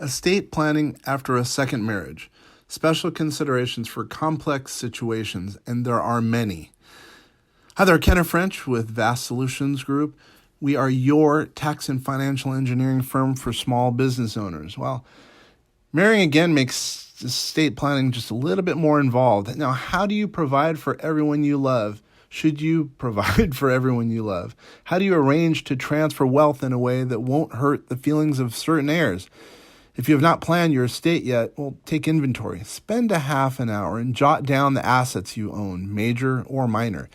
Estate planning after a second marriage. Special considerations for complex situations, and there are many. Hi there, Kenneth French with Vast Solutions Group. We are your tax and financial engineering firm for small business owners. Well, marrying again makes estate planning just a little bit more involved. Now, how do you provide for everyone you love? Should you provide for everyone you love? How do you arrange to transfer wealth in a way that won't hurt the feelings of certain heirs? If you have not planned your estate yet, well, take inventory. Spend a half an hour and jot down the assets you own, major or minor.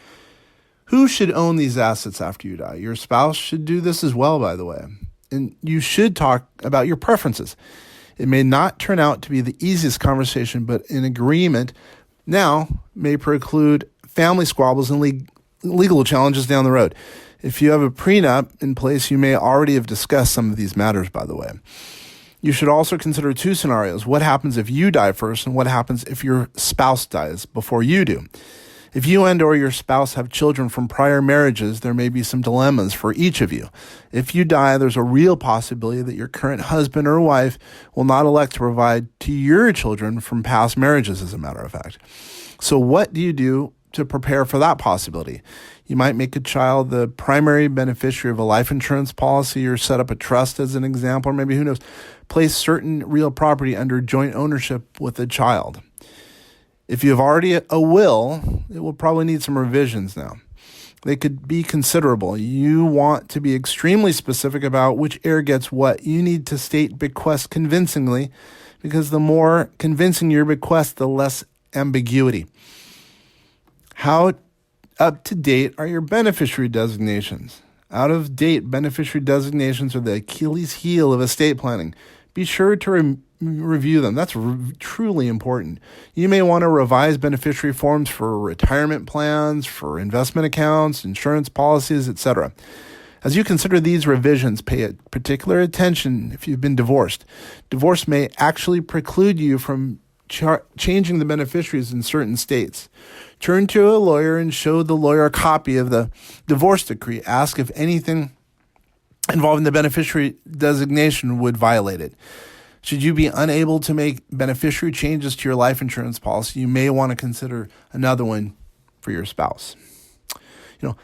Who should own these assets after you die? Your spouse should do this as well, by the way. And you should talk about your preferences. It may not turn out to be the easiest conversation, but an agreement now may preclude family squabbles and legal challenges down the road. If you have a prenup in place, you may already have discussed some of these matters, by the way. You should also consider two scenarios. What happens if you die first, and what happens if your spouse dies before you do? If you and or your spouse have children from prior marriages, there may be some dilemmas for each of you. If you die, there's a real possibility that your current husband or wife will not elect to provide to your children from past marriages, as a matter of fact. So what do you do to prepare for that possibility? You might make a child the primary beneficiary of a life insurance policy, or set up a trust as an example, or maybe, who knows, place certain real property under joint ownership with the child. If you have already a will, it will probably need some revisions now. They could be considerable. You want to be extremely specific about which heir gets what. You need to state bequest convincingly, because the more convincing your bequest, the less ambiguity. How up to date are your beneficiary designations? Out of date beneficiary designations are the Achilles heel of estate planning. Be sure to review them. That's truly important. You may want to revise beneficiary forms for retirement plans, for investment accounts, insurance policies, etc. As you consider these revisions, pay particular attention if you've been divorced. Divorce may actually preclude you from changing the beneficiaries in certain states. Turn to a lawyer and show the lawyer a copy of the divorce decree. Ask if anything involving the beneficiary designation would violate it. Should you be unable to make beneficiary changes to your life insurance policy, you may want to consider another one for your spouse.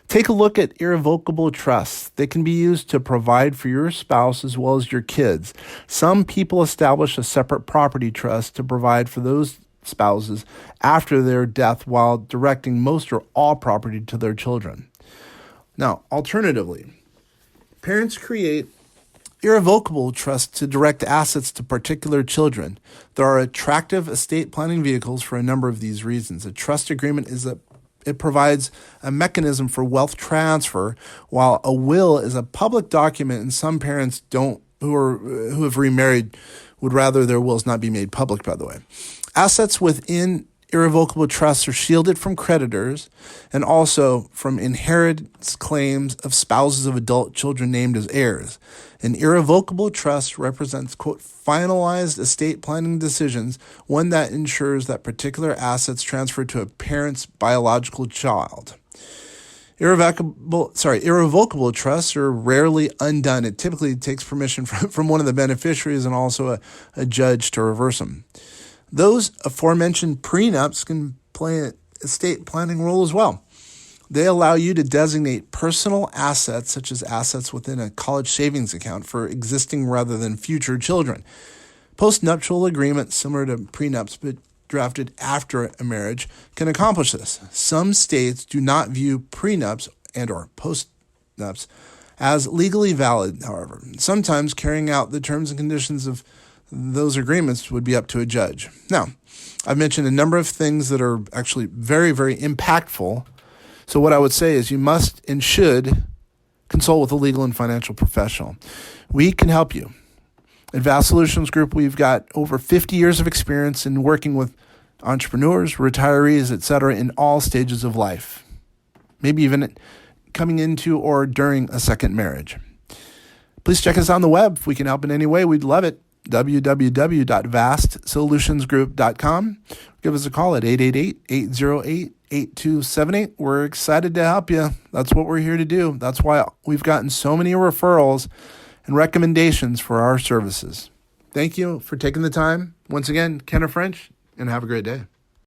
Take a look at irrevocable trusts. They can be used to provide for your spouse as well as your kids. Some people establish a separate property trust to provide for those spouses after their death, while directing most or all property to their children. Now, alternatively, parents create irrevocable trusts to direct assets to particular children. There are attractive estate planning vehicles for a number of these reasons. A trust agreement it provides a mechanism for wealth transfer, while a will is a public document, and some parents who have remarried would rather their wills not be made public, by the way. Assets within irrevocable trusts are shielded from creditors and also from inheritance claims of spouses of adult children named as heirs. An irrevocable trust represents, quote, finalized estate planning decisions, one that ensures that particular assets transfer to a parent's biological child. Irrevocable trusts are rarely undone. It typically takes permission from one of the beneficiaries and also a judge to reverse them. Those aforementioned prenups can play an estate planning role as well. They allow you to designate personal assets, such as assets within a college savings account, for existing rather than future children. Postnuptial agreements, similar to prenups but drafted after a marriage, can accomplish this. Some states do not view prenups and or postnups as legally valid, however. Sometimes carrying out the terms and conditions of those agreements would be up to a judge. Now, I've mentioned a number of things that are actually very, very impactful. So what I would say is you must and should consult with a legal and financial professional. We can help you. At Vast Solutions Group, we've got over 50 years of experience in working with entrepreneurs, retirees, etc., in all stages of life, maybe even coming into or during a second marriage. Please check us out on the web. If we can help in any way, we'd love it. www.vastsolutionsgroup.com. Give us a call at 888-808-8278. We're excited to help you. That's what we're here to do. That's why we've gotten so many referrals and recommendations for our services. Thank you for taking the time. Once again, Kenna French, and have a great day.